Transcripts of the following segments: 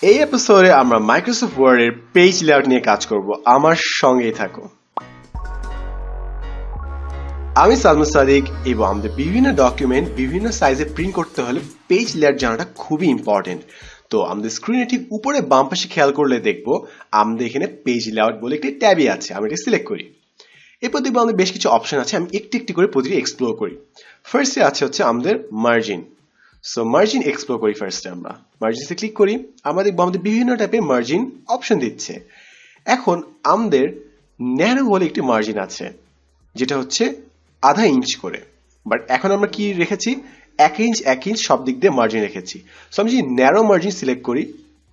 এই এপিসোডে আমরা মাইক্রোসফট ওয়ার্ডের পেজ লেআউট নিয়ে কাজ করব। আমার সঙ্গেই থাকো। আমি সালমান সাদিক এবং আমাদের বিভিন্ন ডকুমেন্ট বিভিন্ন সাইজে প্রিন্ট করতে হলে পেজ লেআউট জানাটা খুবই ইম্পর্টেন্ট। তো আমাদের স্ক্রিনে ঠিক উপরে বাম পাশে খেয়াল করলে দেখবো আমাদের এখানে পেজ লেআউট বলে একটি ট্যাবই আছে। আমি এটা সিলেক্ট করি। এরপর দেখবো আমাদের বেশ কিছু অপশন আছে। আমি একটি একটি করে প্রতিটি এক্সপ্লোর করি। ফার্স্টে আছে হচ্ছে আমাদের মার্জিন। সো মার্জিন এক্সপ্লোর করি। ফার্স্টে আমরা মার্জিনসে ক্লিক করি। আমরা দেখবো আমাদের বিভিন্ন টাইপের মার্জিন অপশন দিচ্ছে। এখন আমাদের ন্যারো বলে একটি মার্জিন আছে, যেটা হচ্ছে আধা ইঞ্চ করে। বাট এখন আমরা কি রেখেছি, 1 ইঞ্চ সব দিক দিয়ে মার্জিন রেখেছি। সো আমি যদি ন্যারো মার্জিন সিলেক্ট করি,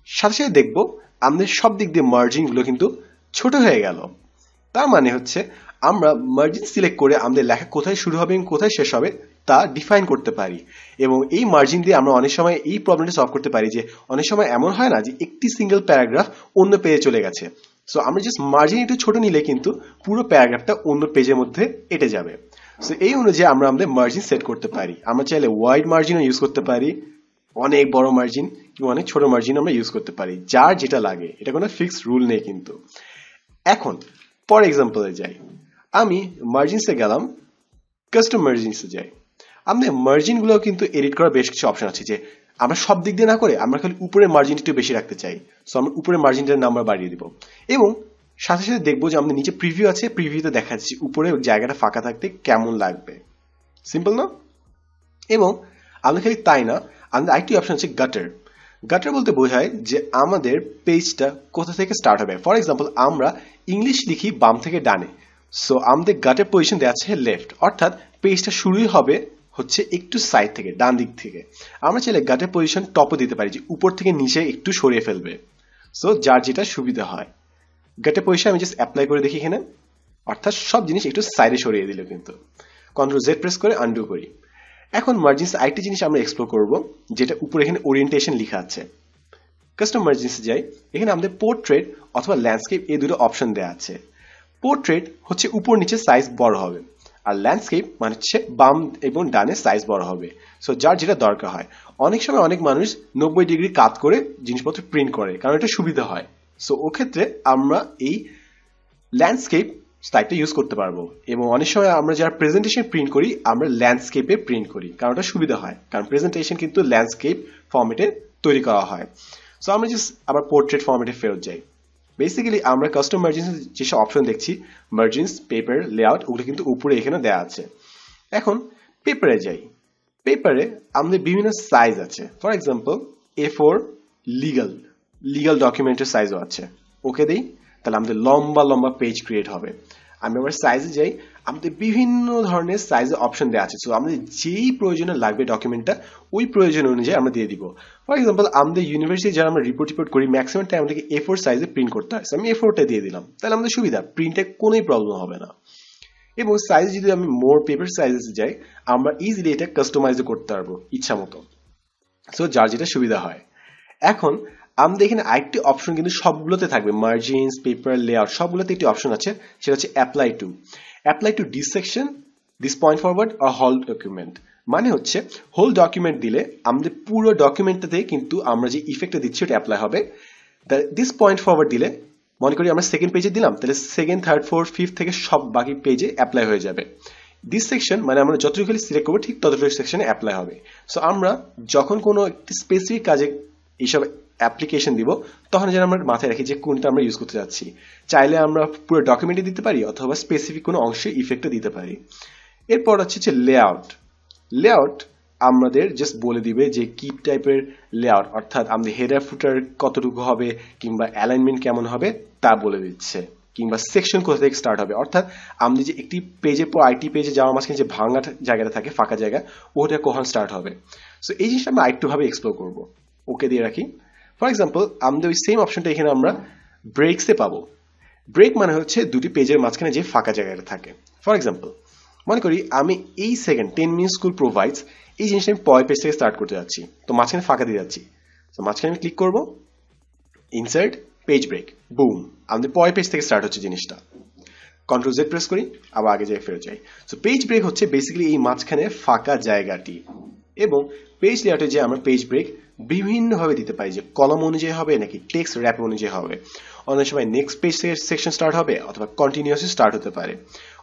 সাথে সাথে দেখবো আমাদের সব দিক দিয়ে মার্জিনগুলো কিন্তু ছোট হয়ে গেল। তার মানে হচ্ছে আমরা মার্জিন সিলেক্ট করে আমাদের লেখা কোথায় শুরু হবে এবং কোথায় শেষ হবে তা ডিফাইন করতে পারি। এবং এই মার্জিন দিয়ে আমরা অনেক সময় এই প্রবলেমটা সলভ করতে পারি যে অনেক সময় এমন হয় না যে একটি সিঙ্গেল প্যারাগ্রাফ অন্য পেজে চলে গেছে। সো আমরা জাস্ট মার্জিন একটু ছোট নিলে কিন্তু পুরো প্যারাগ্রাফটা অন্য পেজের মধ্যে এঁটে যাবে। সো এই অনুযায়ী আমরা আমাদের মার্জিন সেট করতে পারি। আমরা চাইলে ওয়াইড মার্জিনও ইউজ করতে পারি, অনেক বড় মার্জিন কিংবা অনেক ছোট মার্জিন আমরা ইউজ করতে পারি, যার যেটা লাগে। এটা কোনো ফিক্সড রুল নেই কিন্তু। এখন ফর এক্সাম্পলে যাই, আমি মার্জিনসে গেলাম, কাস্টম মার্জিনসে যাই। আমাদের মার্জিনগুলো কিন্তু এডিট করার বেশ কিছু অপশন আছে। যে আমরা সব দিক দিয়ে না করে আমরা খালি উপরের মার্জিনটা একটু বেশি রাখতে চাই, সো আমরা উপরের মার্জিনটার নাম্বার বাড়িয়ে দিব। এবং সাথে সাথে দেখবো যে আমাদের নিচে প্রিভিউ আছে, প্রিভিউতে দেখা যাচ্ছে উপরে জায়গাটা ফাঁকা থাকতে কেমন লাগবে। সিম্পল না? এবং আমরা খালি তাই না, আমাদের আরেকটি অপশন আছে গাটার। গাটার বলতে বোঝায় যে আমাদের পেজটা কোথা থেকে স্টার্ট হবে। ফর এক্সাম্পল আমরা ইংলিশ লিখি বাম থেকে ডানে, সো আমাদের গাটার পজিশন দেওয়া আছে লেফট, অর্থাৎ পেজটা শুরুই হবে হচ্ছে একটু সাইড থেকে, ডান দিক থেকে। আমরা চাইলে গাটার পজিশন টপও দিতে পারি, যে উপর থেকে নিচে একটু সরিয়ে ফেলবে। সো যার যেটা সুবিধা হয়। গাটার পজিশন আমি জাস্ট অ্যাপ্লাই করে দেখি এখানে, অর্থাৎ সব জিনিস একটু সাইডে সরিয়ে দিল কিন্তু। কন্ট্রোল জেড প্রেস করে আনডু করি। এখন মার্জিনস আরেকটি জিনিস আমরা এক্সপ্লোর করব, যেটা উপরে এখানে ওরিয়েন্টেশন লেখা আছে। কাস্টম মার্জিনসে যাই। এখানে আমাদের পোর্ট্রেট অথবা ল্যান্ডস্কেপ এই দুটো অপশন দেওয়া আছে। পোর্ট্রেট হচ্ছে উপর নিচে সাইজ বড় হবে, আর ল্যান্ডস্কেপ মানে হচ্ছে বাম এবং ডানে সাইজ বড় হবে। সো যার যেটা দরকার হয়। অনেক সময় অনেক মানুষ 90 ডিগ্রি কাত করে জিনিসপত্র প্রিন্ট করে, কারণ এটা সুবিধা হয়। সো ওক্ষেত্রে আমরা এই ল্যান্ডস্কেপ স্টাইলটা ইউজ করতে পারবো। এবং অনেক সময় আমরা যারা প্রেজেন্টেশন প্রিন্ট করি আমরা ল্যান্ডস্কেপে প্রিন্ট করি, কারণ ওটা সুবিধা হয়, কারণ প্রেজেন্টেশন কিন্তু ল্যান্ডস্কেপ ফরম্যাটে তৈরি করা হয়। সো আমরা জাস্ট আবার পোর্ট্রেট ফরম্যাটে ফেরত যাই। বেসিক্যালি আমরা কাস্টম মার্জিনস যেসব অপশন দেখছি, মার্জিনস, পেপার, লেআউট, ওগুলো কিন্তু উপরে এখানে দেওয়া আছে। এখন পেপারে যাই। পেপারে আমাদের বিভিন্ন সাইজ আছে। For example A4 legal legal ডকুমেন্টের সাইজও আছে। ওকে দেই, তাহলে আমাদের লম্বা লম্বা পেজ ক্রিয়েট হবে। আমি আবার সাইজে যাই। আমাদের বিভিন্ন ধরনের সাইজের অপশন দেওয়া আছে। সো আমাদের যেই প্রয়োজনে লাগবে ডকুমেন্টটা, ওই প্রয়োজন অনুযায়ী আমরা দিয়ে দিব। ফর এক্সাম্পল আমাদের ইউনিভার্সিটি যারা আমরা রিপোর্ট করি, ম্যাক্সিমাম টাইম আমাদেরকে A4 সাইজে প্রিন্ট করতে হয়। আমি A4টা দিয়ে দিলাম, তাহলে আমাদের সুবিধা, প্রিন্টে কোনোই প্রবলেম হবে না। এবং সাইজ যদি আমি মোর পেপার সাইজে যাই, আমরা ইজিলি এটা কাস্টমাইজ করতে পারবো ইচ্ছা মতো। সো যার যেটা সুবিধা হয়। এখন আমাদের এখানে আরেকটি অপশন কিন্তু সবগুলোতে থাকবে, মার্জিনস, পেপার, লেআউট সবগুলোতে একটি অপশন আছে, সেটা হচ্ছে apply to this section, this point forward আর হোল ডকুমেন্ট। মানে হচ্ছে হোল ডকুমেন্ট দিলে আমাদের পুরো ডকুমেন্টটাতে কিন্তু আমরা যে ইফেক্টটা দিচ্ছি ওটা অ্যাপ্লাই হবে। দিস পয়েন্ট ফরওয়ার্ড দিলে, মনে করি আমরা সেকেন্ড পেজে দিলাম, তাহলে সেকেন্ড, থার্ড, ফোর্থ, ফিফথ থেকে সব বাকি পেজে অ্যাপ্লাই হয়ে যাবে। দিস সেকশন মানে আমরা যতটুকু সিলেক্ট করবো ঠিক ততটুকু সেকশনে অ্যাপ্লাই হবে। সো আমরা যখন কোনো একটি স্পেসিফিক কাজে এইসব অ্যাপ্লিকেশন দিব, তখন যেন আমরা মাথায় রাখি যে কোনটা আমরা ইউজ করতে যাচ্ছি। চাইলে আমরা পুরো ডকুমেন্টে দিতে পারি, অথবা স্পেসিফিক কোনো অংশে ইফেক্টটা দিতে পারি। এরপর হচ্ছে লেআউট আমাদের জাস্ট বলে দিবে যে কি টাইপের লেআউট, অর্থাৎ আমাদের হেডার ফুটার কতটুকু হবে কিংবা অ্যালাইনমেন্ট কেমন হবে তা বলে দিচ্ছে, কিংবা সেকশন কোথা থেকে স্টার্ট হবে। অর্থাৎ আমাদের যে একটি পেজের পর আরেকটি পেজে যাওয়ার মাঝখানে যে ভাঙা জায়গাটা থাকে, ফাঁকা জায়গা, ওটা কখন স্টার্ট হবে। সো এই জিনিসটা আমরা আরেকটু ভাবে এক্সপ্লোর করবো। ওকে দিয়ে রাখি। ফর এক্সাম্পল আমাদের ওই সেম অপশনটা এখানে আমরা ব্রেকসে পাবো। ব্রেক মানে হচ্ছে দুটি পেজের মাঝখানে যে ফাঁকা জায়গাটা থাকে। ফর এক্সাম্পল মনে করি আমি এই সেকেন্ড 10 মিনিট স্কুল প্রোভাইডস এই জিনিসটা আমি পরের পেজ থেকে স্টার্ট করতে যাচ্ছি, তো মাঝখানে ফাঁকা দিয়ে যাচ্ছি। তো মাঝখানে আমি ক্লিক করবো, ইনসার্ট, পেজ ব্রেক, বুম, আমাদের পরের পেজ থেকে স্টার্ট হচ্ছে জিনিসটা। কন্ট্রোল জেড প্রেস করি, আবার আগে যাই ফেরত যাই। সো পেজ ব্রেক হচ্ছে বেসিক্যালি এই মাঝখানে ফাঁকা জায়গাটি। এবং পেজ লেআউটে যে আমরা পেজ ব্রেক বিভিন্নভাবে দিতে পারি, যে কলাম অনুযায়ী হবে নাকি টেক্সট র্যাপ অনুযায়ী হবে। অনেক সময় নেক্সট পেজ সেকশন স্টার্ট হবে অথবা কন্টিনিউয়াসলি স্টার্ট হতে পারে।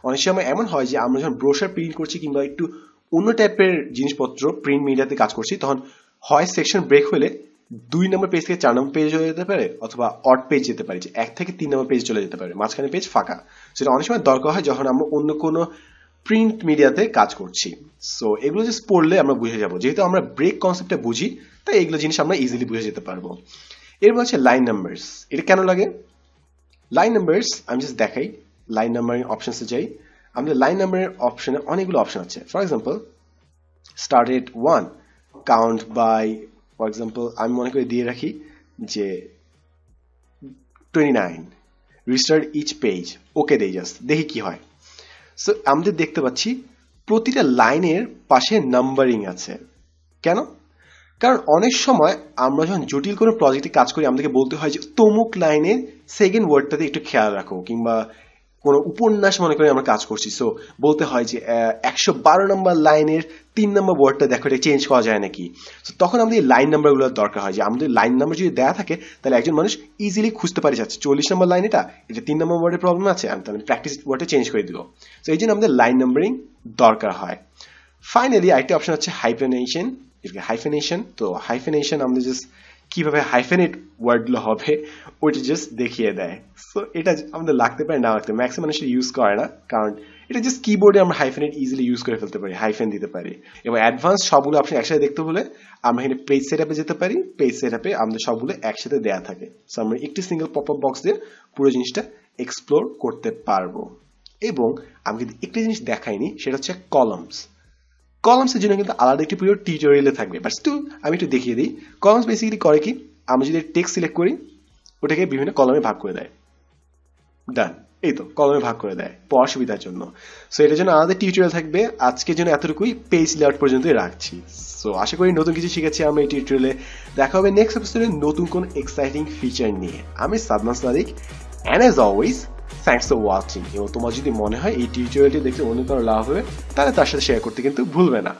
অনেক সময় এমন হয় যে আমরা যখন ব্রোশার প্রিন্ট করছি কিংবা একটু অন্য টাইপের জিনিসপত্র প্রিন্ট মিডিয়াতে কাজ করছি, তখন হয় সেকশন ব্রেক হলে 2 নম্বর পেজ থেকে 4 নম্বর পেজে চলে যেতে পারে অথবা অড পেজ যেতে পারে, যে 1 থেকে 3 নম্বর পেজে চলে যেতে পারে, মাঝখানে পেজ ফাঁকা। সেটা অনেক সময় দরকার হয় যখন আমরা অন্য কোনো প্রিন্ট মিডিয়াতে কাজ করছি। সো এগুলো জাস্ট পড়লে আমরা বুঝে যাব, যেহেতু আমরা ব্রেক কনসেপ্টটা বুঝি তাই এগুলো জিনিস আমরা ইজিলি বুঝে যেতে পারবো। এরপর হচ্ছে লাইন নাম্বারস। এটা কেন লাগে? লাইন নাম্বারস আমি জাস্ট দেখাই, লাইন নাম্বারিং অপশনসে যাই। আমাদের লাইন নাম্বারের অপশনে অনেকগুলো অপশন আছে। For example start at 1, count by, for example আমি মনে করে দিয়ে রাখি যে 29, রিস্টার্ট ইচ পেজ, ওকে দেই, জাস্ট দেখি কি হয়। সো আমাদের দেখতে পাচ্ছি প্রতিটা লাইনের পাশে নাম্বারিং আছে। কেন? কারণ অনেক সময় আমরা যখন জটিল কোনো প্রজেক্টে কাজ করি আমাদেরকে বলতে হয় যে তমুক লাইনের সেকেন্ড ওয়ার্ডটাতে একটু খেয়াল রাখো, কিংবা কোনো উপন্যাস মনে করে আমরা কাজ করছি, সো বলতে হয় যে 112 নম্বর লাইনের 3 নম্বর ওয়ার্ডটা দেখো, এটা চেঞ্জ করা যায় নাকি। তো তখন আমাদের লাইন নাম্বারগুলোর দরকার হয়, যে আমাদের লাইন নাম্বার যদি দেওয়া থাকে তাহলে একজন মানুষ ইজিলি খুঁজতে পারে, যাচ্ছে 40 নম্বর লাইন, এটা 3 নম্বর ওয়ার্ডের প্রবলেম আছে, আমি তাহলে প্র্যাকটিস ওয়ার্ডে চেঞ্জ করে দিব। তো এই জন্য আমাদের লাইন নাম্বারিং দরকার হয়। ফাইনালি আরেকটা অপশন হচ্ছে হাইফেনেশন। হাইফেনেশন, তো হাইফেনেশন আমাদের জাস্ট কিভাবে হাইফেনেট ওয়ার্ডগুলো হবে ওইটা জাস্ট দেখিয়ে দেয়। সো এটা আমাদের লাগতে পারে, না লাগতে, ম্যাক্সিমাম মানুষ ইউজ করে না, কারণ এটা জাস্ট কিবোর্ডে আমরা হাইফেনেট ইজিলি ইউজ করে ফেলতে পারি, হাইফেন দিতে পারি। এবং অ্যাডভান্স সবগুলো অপশন একসাথে দেখতে হলে আমরা এখানে পেজ সেটআপে যেতে পারি। পেজ সেটআপে আমাদের সবগুলো একসাথে দেয়া থাকে, সো আমরা একটি সিঙ্গেল পপআপ বক্স দিয়ে পুরো জিনিসটা এক্সপ্লোর করতে পারবো। এবং আমি কিন্তু একটা জিনিস দেখাইনি, সেটা হচ্ছে কলামস। কলামসের জন্য কিন্তু আলাদা একটি পুরো টিউটোরিয়ালে থাকবে, বাট স্টিল আমি একটু দেখিয়ে দিই। কলামস বেসিক্যালি করে কি, আমরা যদি টেক্সট সিলেক্ট করি ওটাকে বিভিন্ন কলামে ভাগ করে দেয়, ডান, এই তো কলামে ভাগ করে দেয় পড়ার সুবিধার জন্য। সো এটার জন্য আলাদা টিউটোরিয়াল থাকবে। আজকের জন্য এতটুকুই, পেজ লেআউট পর্যন্তই রাখছি। সো আশা করি নতুন কিছু শিখেছি আমরা এই টিউটোরিয়ালে। দেখা হবে নেক্সট এপিসোডে নতুন কোন এক্সাইটিং ফিচার নিয়ে। আমি Sadman Sadik, and as always thanks for watching. এবং তোমার যদি মনে হয় এই টিউটোরিয়ালটি দেখে অন্য কারো লাভ হবে তাহলে তার সাথে শেয়ার করতে কিন্তু ভুলবে না।